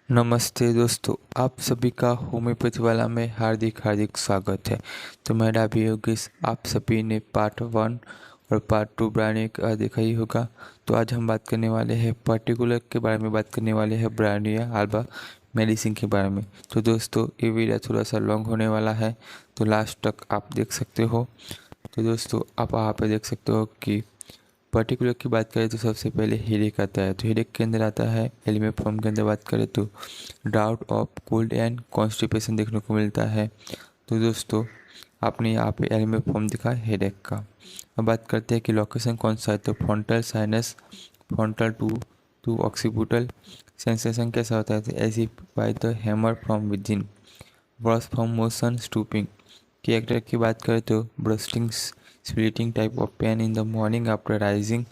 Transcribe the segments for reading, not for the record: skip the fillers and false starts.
नमस्ते दोस्तों, आप सभी का होम्योपैथी वाला में हार्दिक हार्दिक स्वागत है। तो मेरा भी योगेश, आप सभी ने पार्ट 1 और पार्ट 2 ब्रायनिया का देखा ही होगा। तो आज हम बात करने वाले हैं पर्टिकुलर के बारे में, बात करने वाले हैं ब्रायनिया अल्बा मेडिसिन के बारे में। तो दोस्तों ये वीडियो थोड़ा सा लॉन्ग होने वाला है, तो लास्ट तक आप देख सकते हो। तो दोस्तों आप वहाँ पे देख सकते हो कि पर्टिकुलर की बात करें तो सबसे पहले हेडेक आता है। तो हेडेक के अंदर आता है, एलिमे फॉर्म के अंदर बात करें तो drought of cold and constipation देखने को मिलता है। तो दोस्तों आपने यहाँ पे एलिमे फॉर्म दिखा हेडेक का। अब बात करते हैं कि लोकेशन कौन सा है। तो frontal sinus, frontal to occipital. Sensation कैसा होता है, तो as by the hammer from within, worse from motion stooping. Character की बात करें तो bursting, splitting type of pain in the morning after rising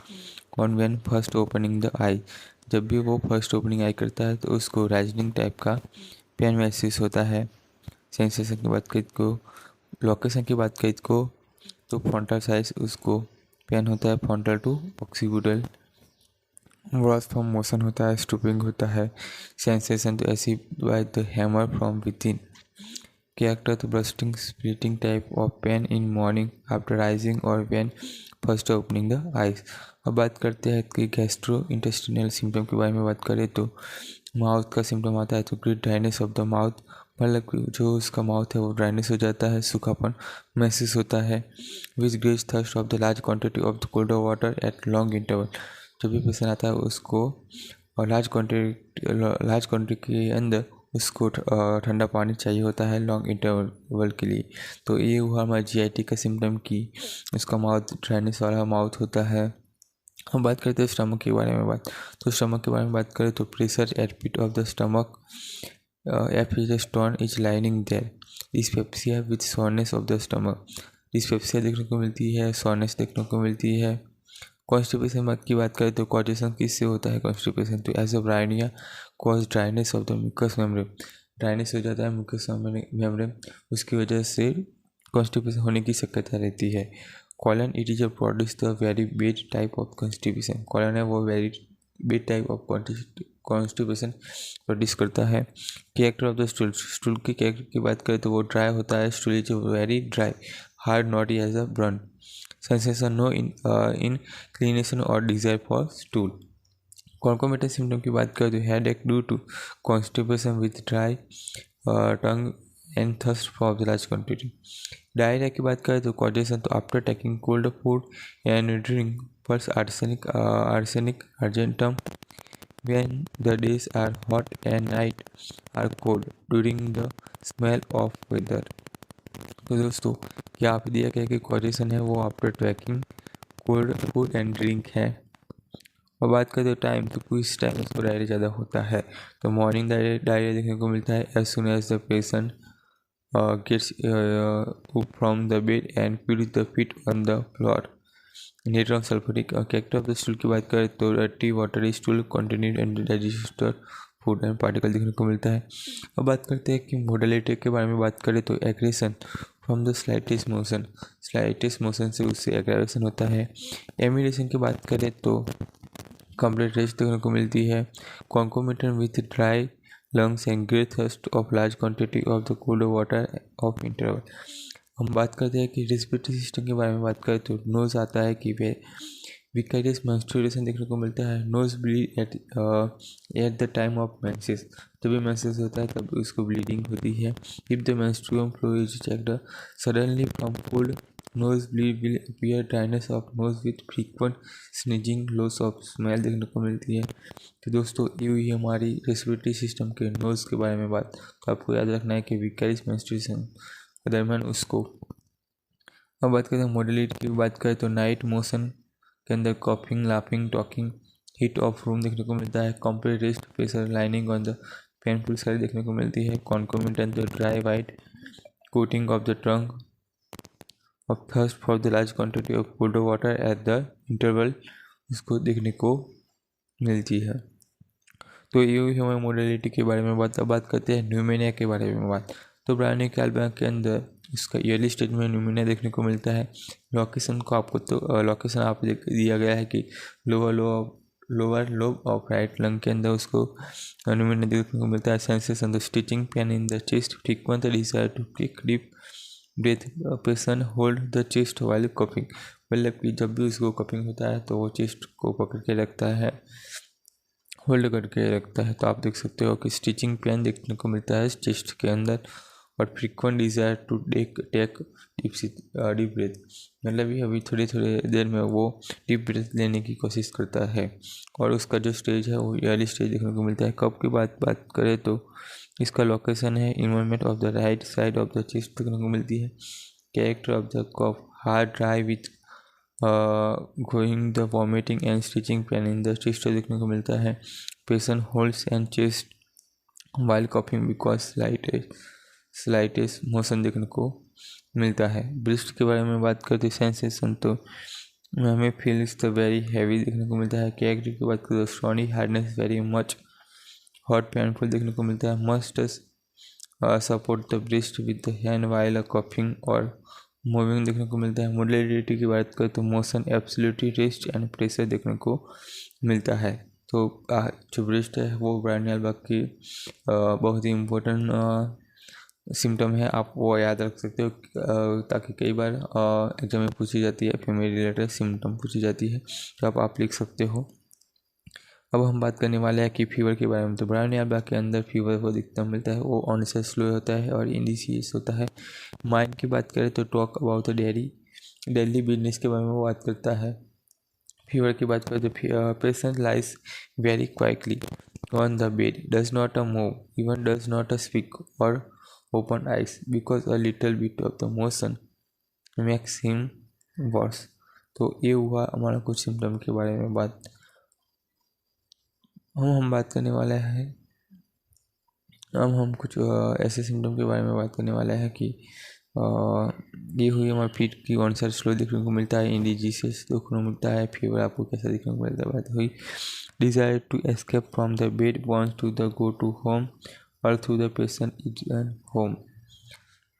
on when first opening the eye. जब भी वो फर्स्ट ओपनिंग आई करता है तो उसको राइजिंग टाइप का पेन महसूस होता है। सेंसेशन की बात करें को, लोकेशन की बात करें को, तो फ्रंटल साइज उसको पेन होता है frontal to occipital. Worse from motion होता है, स्टूपिंग होता है। सेंसेशन तो ऐसी by the hammer from within. Character the bursting, splitting type of pain in morning after rising or when first opening the eyes। अब बात करते हैं कि गैस्ट्रो इंटेस्टिनल सिम्टम के बारे में बात करें तो माउथ का सिम्टम आता है तो great dryness of the mouth, मतलब जो उसका माउथ है वो ड्राइनेस हो जाता है, सूखापन महसूस होता है। With great thirst of the large quantity of the cold water at long interval. जब भी पेशेंट आता है उसको और लार्ज क्वांटिटी के अंदर उसको ठंडा पानी चाहिए होता है लॉन्ग इंटरवल के लिए। तो ये हुआ हमारा जीआईटी का सिम्टम की उसका माउथ ड्राइनेस वाला माउथ होता है। हम बात करते हैं स्टमक के बारे में तो स्टमक के बारे में बात करें तो pressure at pit of the stomach, if is stone is lining there, dyspepsia with soreness of the stomach. Dyspepsia देखने को मिलती है, सोरनेस देखने को मिलती है। कॉन्स्टिपेशन की बात करें तो कॉजेशन किससे होता है कॉन्स्टिपेशन, तो as a Bryonia cause dryness of the mucous membrane. Dryness हो जाता है म्यूकस मेम्ब्रेन, उसकी वजह से कॉन्स्टिपेशन होने की शक्यता रहती है। Colon it is a produce the very bad type of constipation. Colon है वो very bad type of constipation produce करता है। Character of the stool, stool की कैरेक्टर की बात करें तो वो ड्राई होता है, stool is very dry, hard knotty as a burn. Sensation no inclination और desire for stool. Concomitant symptom की बात करें तो headache due to constipation with dry tongue and thirst for the large quantity. Diarrhoea की बात करें तो causation तो after taking cold food and drink first arsenic argentum when the days are hot and night are cold during the smell of weather। तो दोस्तों यहाँ पे दिया गया कि कॉजेशन है वो after tracking cold food and drink है। और बात करें तो टाइम तो कुछ टाइम उसको डायरिया ज़्यादा होता है तो मॉर्निंग डायरिया देखने को मिलता है as soon as the patient gets up from the bed and puts the feet on the floor। Natrum sulphonic character of the stool की बात करें तो रटी watery stool continued and digester food and particle देखने को मिलता है। अब बात करते हैं कि मोडलिटी के बारे में बात करें तो aggression from the slightest motion, slightest motion से उससे एग्रेवेशन होता है। एमिनेशन की बात करें तो कंप्लीट रेस्ट देखने को मिलती है। Concomitant with dry lungs and great thirst of large quantity of the cold water of interval. हम बात करते हैं कि रेस्पिरेटरी सिस्टम के बारे में बात करें तो नोज आता है कि वे विकारियस मेंस्ट्रुएशन देखने को मिलता है। Nose bleed at the time of menses, जब भी मेंसेस होता है तब उसको ब्लीडिंग होती है। If the menstruum flow is checked suddenly from cold nose bleed will appear, dryness of nose with frequent sneezing, loss of smell देखने को मिलती है। तो दोस्तों ये हुई हमारी रेस्पिरेटरी सिस्टम के नोज के बारे में बात। तो आपको याद रखना है कि विकारियस मेंस्ट्रुएशन के दरमियान उसको। अब बात करते हैं मोडलिटी की बात करें तो नाइट मोशन के अंदर coughing, laughing, talking, heat of room देखने को मिलता है। Complete rest, pressure lining on the painful side देखने को मिलती है। Concomitant the dry white coating of the trunk of thirst for the large quantity of cold water at the interval उसको देखने को मिलती है। तो ये हुई हमारी मोडलिटी के बारे में बात। अब बात करते हैं न्यूमोनिया के बारे में बात। तो ब्रायनिया अल्बा के अंदर इसका ईयरली स्टेज में न्यूमोनिया देखने को मिलता है। लोकेशन को आपको तो लोकेशन आप दिया गया है कि lower lower lobe of right lung के अंदर उसको अनुमान देखने को मिलता है। Sensation the stitching pain in the chest, frequent desire to take deep breath, patient hold the chest while coughing, मतलब कि जब भी उसको कपिंग होता है तो वो चेस्ट को पकड़ के रखता है, होल्ड करके रखता है। तो आप देख सकते हो कि स्टिचिंग पेन देखने को मिलता है चेस्ट के अंदर, और frequent desire to take deep breath, मतलब ये अभी थोड़ी थोड़ी देर में वो डीप ब्रेथ लेने की कोशिश करता है। और उसका जो स्टेज है वो अर्ली स्टेज देखने को मिलता है। कब की बात करें तो इसका लोकेशन है involvement of the right side of the chest देखने को मिलती है। Character of the cough hard dry with going the vomiting and stitching pain in the chest देखने को मिलता है। Patient holds and chest while coughing because slightest motion देखने को मिलता है। ब्रेस्ट के बारे में बात करते सेंसेशन तो हमें फील्स द वेरी हैवी देखने को मिलता है। कैरेक्टर की बात करें तो stony hardness very much hot painful देखने को मिलता है। Must support the breast with the hand while coughing और मूविंग देखने को मिलता है। मोडलिटी की बात करें तो motion absolutely rest and pressure देखने को मिलता है। तो जो ब्रेस्ट है वो ब्रायन एल्बा की बहुत ही इम्पोर्टेंट सिम्टम है, आप वो याद रख सकते हो ताकि कई बार एग्जाम में पूछी जाती है, फीमेल रिलेटेड सिम्टम पूछी जाती है, तो आप लिख सकते हो। अब हम बात करने वाले हैं कि फीवर के बारे में। तो ब्रायन एल्बा के अंदर फीवर वो दिखता मिलता है, वो ऑनसेट स्लो होता है और इंडिशियस होता है। माइंड की बात करें तो talk about the daily business के बारे में वो बात करता है। फीवर की बात करें तो patient lies very Quickly on the bed, does not move, even does not speak और open eyes because a little bit of the motion makes him worse। तो ये हुआ हमारा कुछ सिम्टम के बारे में बात। हम बात करने वाले हैं, हम कुछ ऐसे सिम्टम के बारे में बात करने वाले हैं कि ये हुई हमारे फीट की ऑनसेट स्लो देखने को मिलता है, इंडिजियस देखने को मिलता है। फीवर आपको कैसा देखने को मिलता है बात हुई। Desire to escape from the bed, wants to the go to home और through the patient is home.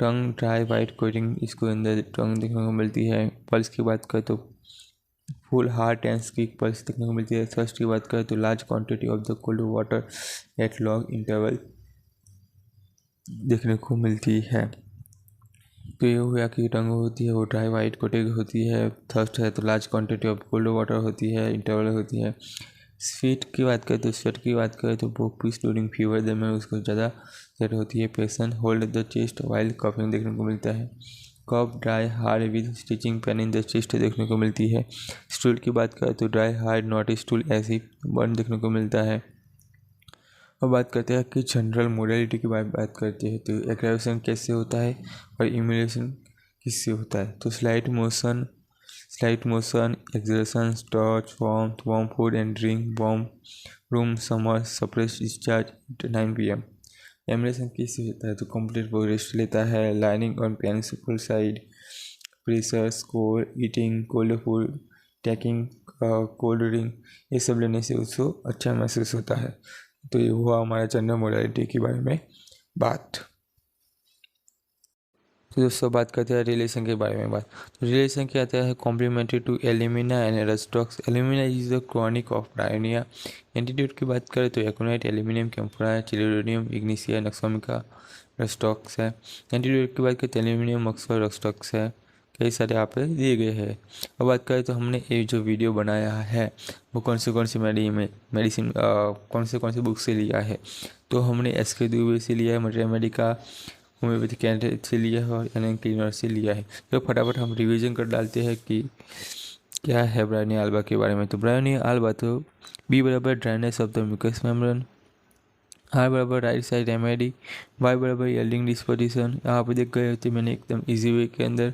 Tongue dry white coating इसको अंदर टंग देखने को मिलती है। पल्स की बात करें तो full heart and squeak pulse देखने को मिलती है। थर्स्ट की बात करें तो large quantity of the cold water at long interval देखने को मिलती है। तो ये हुआ कि टंग होती है वो ड्राई वाइट कोटिंग होती है। थर्स्ट है तो large quantity of cold water होती है, इंटरवल होती है। स्वीट की बात करें तो स्वेट की बात करें तो वो पीस ड्यूरिंग फीवर दे में उसको ज़्यादा सेट होती है। Patient hold the chest while coughing देखने को मिलता है। Cough dry hard with stitching pain in the chest देखने को मिलती है। स्टूल की बात करें तो ड्राई हार्ड नॉट स्टूल ऐसी बर्न देखने को मिलता है। अब बात करते हैं कि जनरल मोडेलिटी की बात करते हैं तो एग्रेवेशन कैसे होता है और इम्यूलेशन किससे होता है। तो slight motion, exertion, touch, warmth, warm food and drink, warm room, summer, suppressed discharge at 9 p.m. एमरेशन किससे होता है तो कंप्लीट वो रेस्ट लेता है। Lying on painful side, pressure, score, eating cold food, taking cold drink, ये सब लेने से उसको अच्छा महसूस होता है। तो ये हुआ हमारा जनरल मोडालिटी के बारे में बात। तो दोस्तों बात करते हैं रिलेशन के बारे में बात। तो रिलेशन क्या आता है complementary to alumina and rhus tox. Alumina is the chronic of bryonia. Antidote की बात करें तो aconite, aluminium, camphora, chelidonium, ignatia, nux vomica, rhus tox है। एंटीट्यूड की बात करें तो एल्यूमिनियम, मक्सर, रस्टॉक्स है। कई सारे आप दिए गए हैं। अब बात करें तो हमने ये जो वीडियो बनाया है वो कौन से मेडिसिन कौन से बुक से लिया है। तो हमने SK दुबे से लिया है, मटेरियल मेडिका, होम्योपैथी कैंडिडेट से लिया है और एन क्लीनर से लिया है। तो फटाफट हम रिवीजन कर डालते हैं कि क्या है ब्रायन एल्बा के बारे में। तो ब्रायन एल्बा तो B बराबर dryness of the mucous membrane, R बराबर राइट साइड MID, Y बराबर यील्डिंग डिस्पोजिशन। यहाँ पे देख गए होते मैंने एकदम इजी वे के अंदर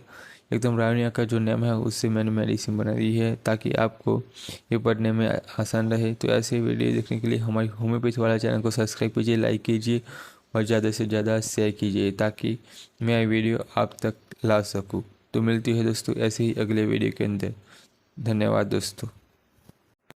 एकदम ब्रायन का जो नेम है उससे मैंने मेडिसिन बना दी है ताकि आपको ये पढ़ने में आसान रहे। तो ऐसे वीडियो देखने के लिए हमारी होम्योपैथी वाला चैनल को सब्सक्राइब कीजिए, लाइक कीजिए और ज़्यादा से ज़्यादा शेयर कीजिए ताकि मैं वीडियो आप तक ला सकूं। तो मिलती है दोस्तों ऐसे ही अगले वीडियो के अंदर। धन्यवाद दोस्तों।